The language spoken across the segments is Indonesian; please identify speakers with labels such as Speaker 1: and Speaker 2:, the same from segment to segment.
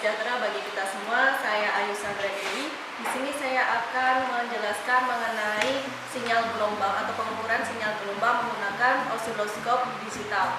Speaker 1: sejahtera bagi kita semua. Saya Ayu Sandra Dewi. Di sini saya akan menjelaskan mengenai sinyal gelombang atau pengukuran sinyal gelombang menggunakan osiloskop digital.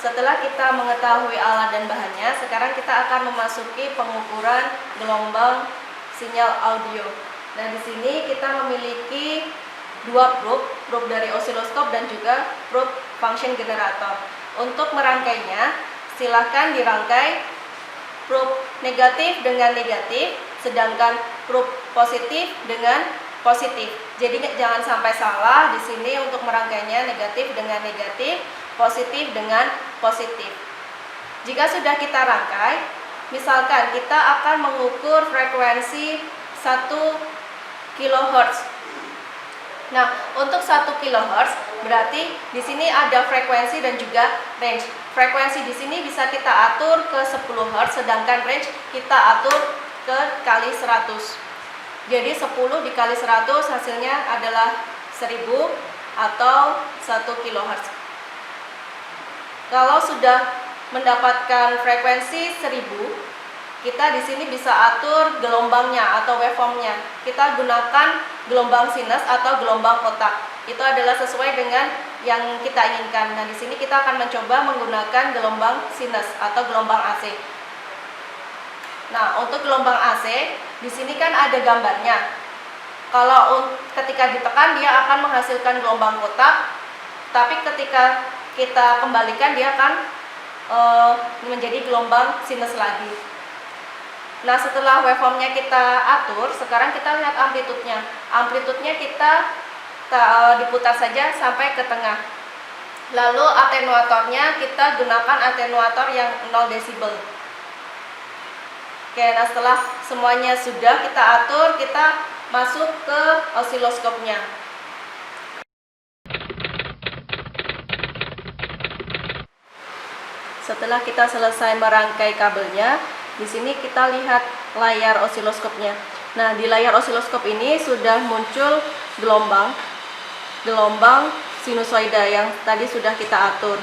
Speaker 1: Setelah kita mengetahui alat dan bahannya, sekarang kita akan memasuki pengukuran gelombang sinyal audio. Nah, di sini kita memiliki dua probe dari osiloskop dan juga probe function generator. Untuk merangkainya, silahkan dirangkai probe negatif dengan negatif, sedangkan probe positif dengan positif. Jadi jangan sampai salah di sini untuk merangkainya negatif dengan negatif, positif dengan positif. Jika sudah kita rangkai, misalkan kita akan mengukur frekuensi 1 kHz. Nah, untuk 1 kHz berarti di sini ada frekuensi dan juga range. Frekuensi di sini bisa kita atur ke 10 Hz, sedangkan range kita atur ke kali 100. Jadi 10 dikali 100 hasilnya adalah 1000 atau 1 kHz. Kalau sudah mendapatkan frekuensi 1000, kita di sini bisa atur gelombangnya atau waveformnya. Kita gunakan gelombang sinus atau gelombang kotak. Itu adalah sesuai dengan yang kita inginkan. Nah, di sini kita akan mencoba menggunakan gelombang sinus atau gelombang AC. Nah, untuk gelombang AC, di sini kan ada gambarnya. Kalau ketika ditekan dia akan menghasilkan gelombang kotak, tapi ketika kita kembalikan dia akan menjadi gelombang sinus lagi. Nah, setelah waveformnya kita atur, sekarang kita lihat amplitudenya. Amplitudenya kita diputar saja sampai ke tengah. Lalu atenuatornya kita gunakan atenuator yang 0 desibel. Oke, nah setelah semuanya sudah kita atur, kita masuk ke osiloskopnya. Setelah kita selesai merangkai kabelnya, di sini kita lihat layar osiloskopnya. Nah, di layar osiloskop ini sudah muncul gelombang sinusoida yang tadi sudah kita atur.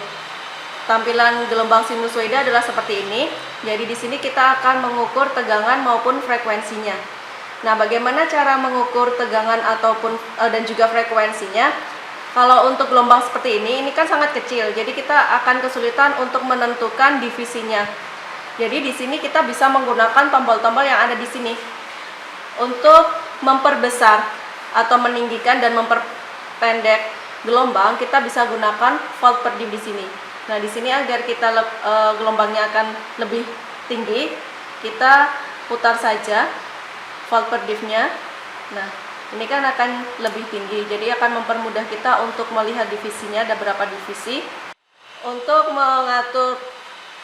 Speaker 1: Tampilan gelombang sinusoida adalah seperti ini. Jadi di sini kita akan mengukur tegangan maupun frekuensinya. Nah, bagaimana cara mengukur tegangan ataupun dan juga frekuensinya? Kalau untuk gelombang seperti ini kan sangat kecil, jadi kita akan kesulitan untuk menentukan divisinya. Jadi di sini kita bisa menggunakan tombol-tombol yang ada di sini untuk memperbesar atau meninggikan dan memperpendek gelombang. Kita bisa gunakan volt per div di sini. Nah, di sini agar kita gelombangnya akan lebih tinggi, kita putar saja volt per div-nya. Nah, ini kan akan lebih tinggi, jadi akan mempermudah kita untuk melihat divisinya, ada berapa divisi. Untuk mengatur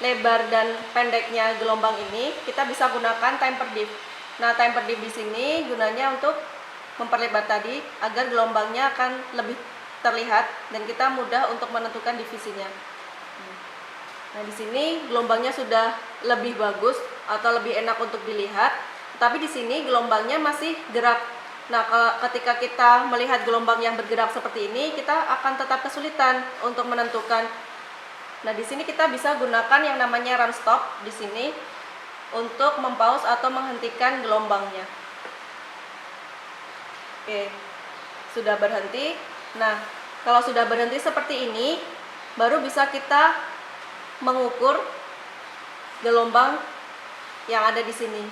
Speaker 1: lebar dan pendeknya gelombang ini, kita bisa gunakan time per div. Nah, time per div di sini gunanya untuk memperlebar tadi, agar gelombangnya akan lebih terlihat dan kita mudah untuk menentukan divisinya. Nah, di sini gelombangnya sudah lebih bagus atau lebih enak untuk dilihat, tapi di sini gelombangnya masih gerak. Nah, ketika kita melihat gelombang yang bergerak seperti ini, kita akan tetap kesulitan untuk menentukan. Nah, di sini kita bisa gunakan yang namanya run stop di sini untuk mempause atau menghentikan gelombangnya. Oke, sudah berhenti. Nah, kalau sudah berhenti seperti ini, baru bisa kita mengukur gelombang yang ada di sini.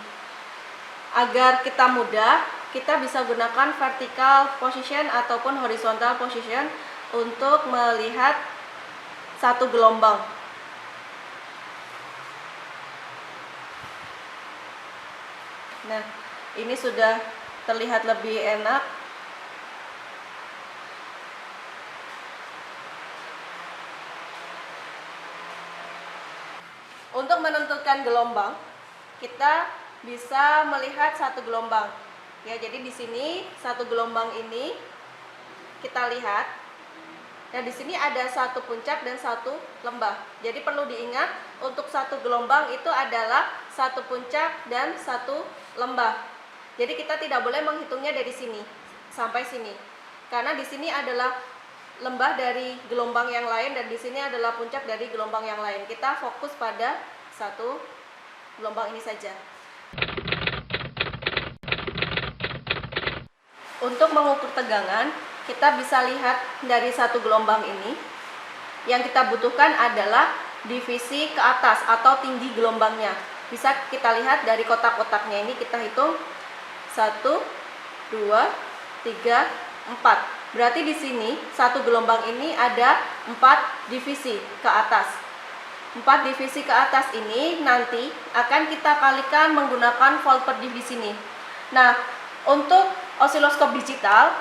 Speaker 1: Agar kita mudah, kita bisa gunakan vertical position ataupun horizontal position untuk melihat satu gelombang. Nah, ini sudah terlihat lebih enak. Untuk menentukan gelombang, kita bisa melihat satu gelombang. Ya, jadi di sini satu gelombang ini kita lihat. Nah, di sini ada satu puncak dan satu lembah. Jadi perlu diingat untuk satu gelombang itu adalah satu puncak dan satu lembah. Jadi kita tidak boleh menghitungnya dari sini sampai sini. Karena di sini adalah lembah dari gelombang yang lain dan di sini adalah puncak dari gelombang yang lain. Kita fokus pada satu gelombang ini saja. Untuk mengukur tegangan, kita bisa lihat dari satu gelombang ini. Yang kita butuhkan adalah divisi ke atas atau tinggi gelombangnya. Bisa kita lihat dari kotak-kotaknya ini, kita hitung 1, 2, 3, 4. Berarti di sini satu gelombang ini ada 4 divisi ke atas. 4 divisi ke atas ini nanti akan kita kalikan menggunakan volt per div di sini. Nah, untuk osiloskop digital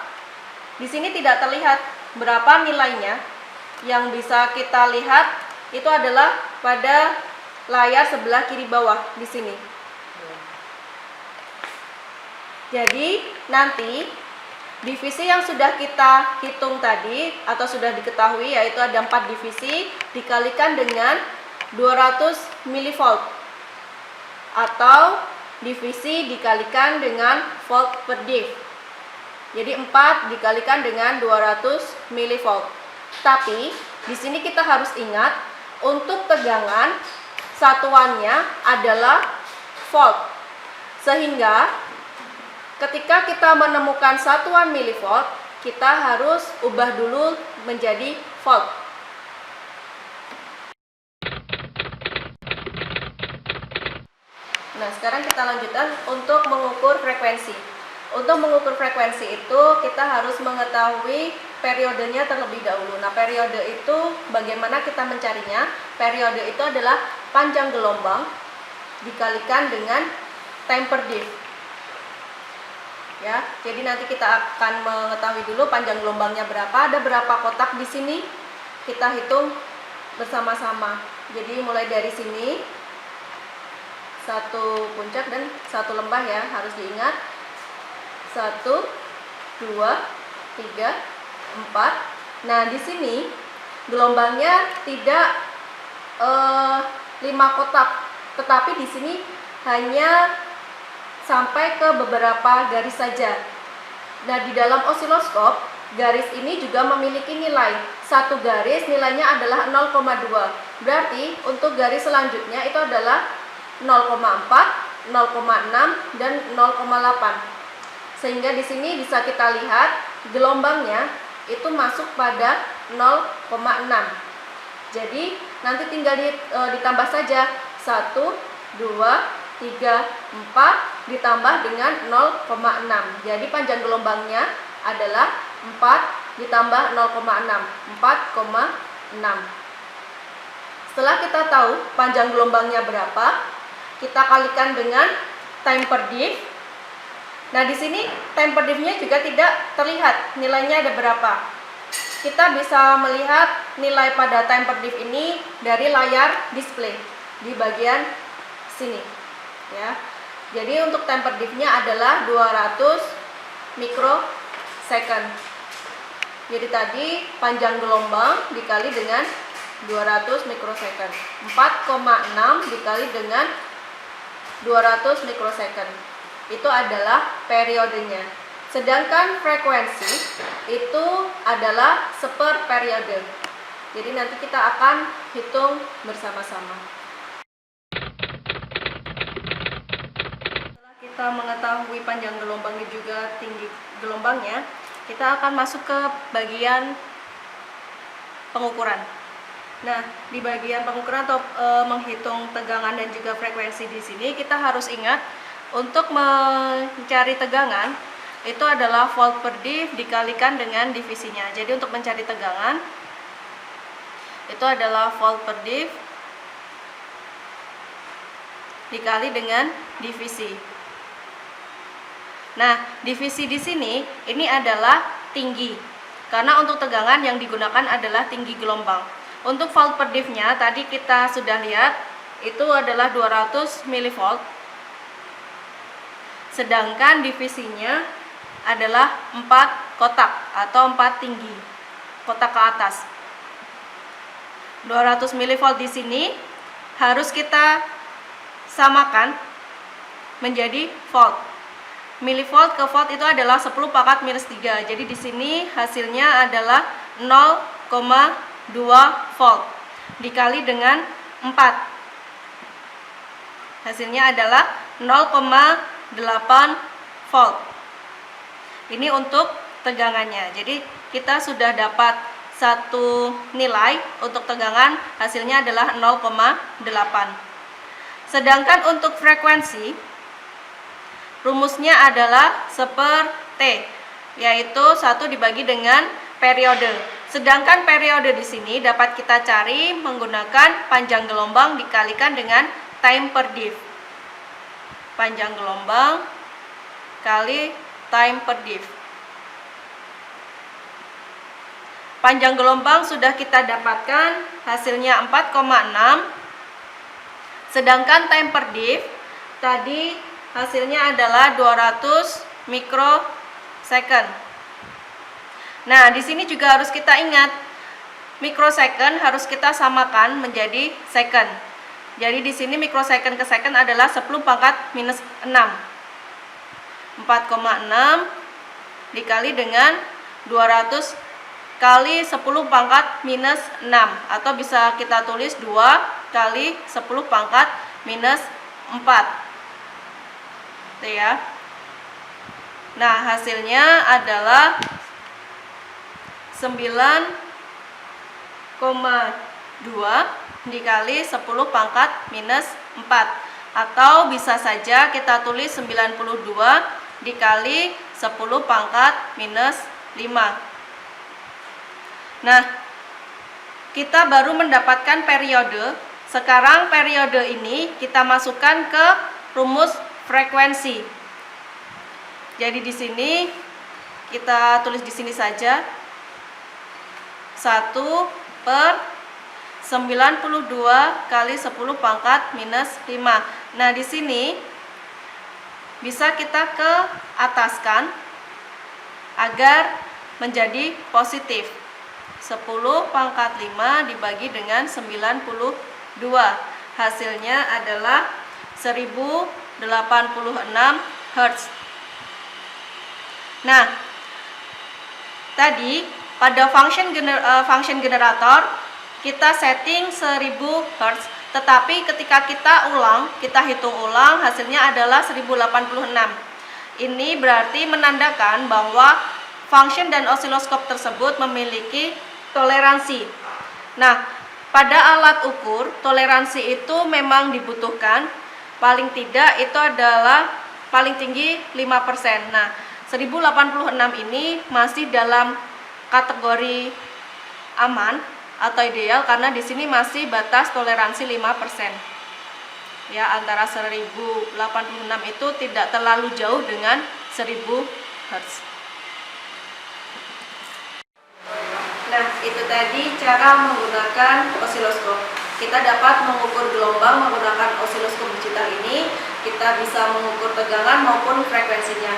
Speaker 1: di sini tidak terlihat berapa nilainya. Yang bisa kita lihat itu adalah pada layar sebelah kiri bawah di sini. Jadi nanti divisi yang sudah kita hitung tadi atau sudah diketahui yaitu ada 4 divisi dikalikan dengan 200 mV atau divisi dikalikan dengan volt per div. Jadi 4 dikalikan dengan 200 mV. Tapi di sini kita harus ingat untuk tegangan satuannya adalah volt. Sehingga ketika kita menemukan satuan milivolt, kita harus ubah dulu menjadi volt. Nah, sekarang kita lanjutkan untuk mengukur frekuensi. Untuk mengukur frekuensi itu kita harus mengetahui periodenya terlebih dahulu. Nah, periode itu bagaimana kita mencarinya? Periode itu adalah panjang gelombang dikalikan dengan time per div. Ya, jadi nanti kita akan mengetahui dulu panjang gelombangnya berapa. Ada berapa kotak di sini? Kita hitung bersama-sama. Jadi mulai dari sini satu puncak dan satu lembah ya, harus diingat. 1, 2, 3, 4. Nah, di sini gelombangnya tidak 5 kotak, tetapi di sini hanya sampai ke beberapa garis saja. Nah, di dalam osiloskop garis ini juga memiliki nilai. Satu garis nilainya adalah 0,2. Berarti untuk garis selanjutnya itu adalah 0,4, 0,6 dan 0,8. Sehingga di sini bisa kita lihat gelombangnya itu masuk pada 0,6. Jadi nanti tinggal ditambah saja 1, 2, 3, 4 ditambah dengan 0,6. Jadi panjang gelombangnya adalah 4 ditambah 0,6, 4,6. Setelah kita tahu panjang gelombangnya berapa, kita kalikan dengan time per div. Nah, di sini time per div-nya juga tidak terlihat nilainya ada berapa. Kita bisa melihat nilai pada time per div ini dari layar display di bagian sini, ya. Jadi untuk time per div-nya adalah 200 mikrosecond. Jadi tadi panjang gelombang dikali dengan 200 mikrosecond. 4,6 dikali dengan 200 mikrosecond. Itu adalah periodenya. Sedangkan frekuensi itu adalah seper periode. Jadi nanti kita akan hitung bersama-sama. Setelah kita mengetahui panjang gelombang dan juga tinggi gelombangnya, kita akan masuk ke bagian pengukuran. Nah, di bagian pengukuran atau menghitung tegangan dan juga frekuensi di sini kita harus ingat untuk mencari tegangan itu adalah volt per div dikalikan dengan divisinya. Jadi untuk mencari tegangan itu adalah volt per div dikali dengan divisi. Nah, divisi di sini ini adalah tinggi. Karena untuk tegangan yang digunakan adalah tinggi gelombang. Untuk volt per div-nya tadi kita sudah lihat itu adalah 200 mV. sedangkan divisinya adalah 4 kotak atau 4 tinggi, kotak ke atas. 200 mV di sini harus kita samakan menjadi volt. Milivolt ke volt itu adalah 10 pangkat minus 3. Jadi di sini hasilnya adalah 0,2 volt dikali dengan 4. Hasilnya adalah 0,8 volt. Ini untuk tegangannya. Jadi kita sudah dapat satu nilai untuk tegangan, hasilnya adalah 0,8. Sedangkan untuk frekuensi, rumusnya adalah 1/T, yaitu 1 dibagi dengan periode. Sedangkan periode di sini dapat kita cari menggunakan panjang gelombang dikalikan dengan time per div. Panjang gelombang kali time per div. Panjang gelombang sudah kita dapatkan, hasilnya 4,6. Sedangkan time per div tadi hasilnya adalah 200 mikrosecond. Nah, di sini juga harus kita ingat, mikrosecond harus kita samakan menjadi second. Jadi di sini mikrosecond ke second adalah 10 pangkat minus 6. 4,6 dikali dengan 200 kali 10 pangkat minus 6, atau bisa kita tulis 2 kali 10 pangkat minus 4. Itu ya. Nah, hasilnya adalah 9,2 dikali 10 pangkat minus 4, atau bisa saja kita tulis 92 dikali 10 pangkat minus 5. Nah, kita baru mendapatkan periode. Sekarang periode ini kita masukkan ke rumus frekuensi. Jadi di sini kita tulis di sini saja 1/92 kali 10 pangkat minus 5. Nah, di sini bisa kita ke ataskan agar menjadi positif. 10 pangkat 5 dibagi dengan 92. Hasilnya adalah 1086 Hz. Nah, tadi pada function generator kita setting 1000 Hz, tetapi ketika kita hitung ulang, hasilnya adalah 1086. Ini berarti menandakan bahwa function dan osiloskop tersebut memiliki toleransi. Nah, pada alat ukur, toleransi itu memang dibutuhkan. Paling tidak itu adalah paling tinggi 5%. Nah, 1086 ini masih dalam kategori aman atau ideal, karena di sini masih batas toleransi 5%. Ya, antara 1086 itu tidak terlalu jauh dengan 1000 Hz. Nah, itu tadi cara menggunakan osiloskop. Kita dapat mengukur gelombang menggunakan osiloskop digital ini. Kita bisa mengukur tegangan maupun frekuensinya.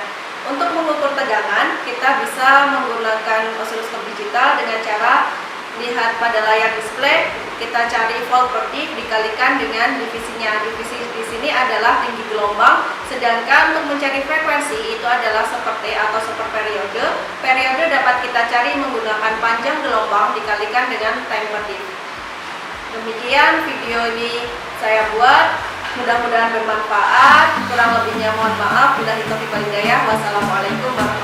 Speaker 1: Untuk mengukur tegangan, kita bisa menggunakan osiloskop digital dengan cara lihat pada layar display. Kita cari volt per div dikalikan dengan divisinya. Divisi di sini adalah tinggi gelombang, sedangkan untuk mencari frekuensi itu adalah seperti atau seperperiode. Periode dapat kita cari menggunakan panjang gelombang dikalikan dengan time per div. Demikian video ini saya buat, mudah-mudahan bermanfaat. Kurang lebihnya mohon maaf. Wassalamualaikum warahmatullahi wabarakatuh.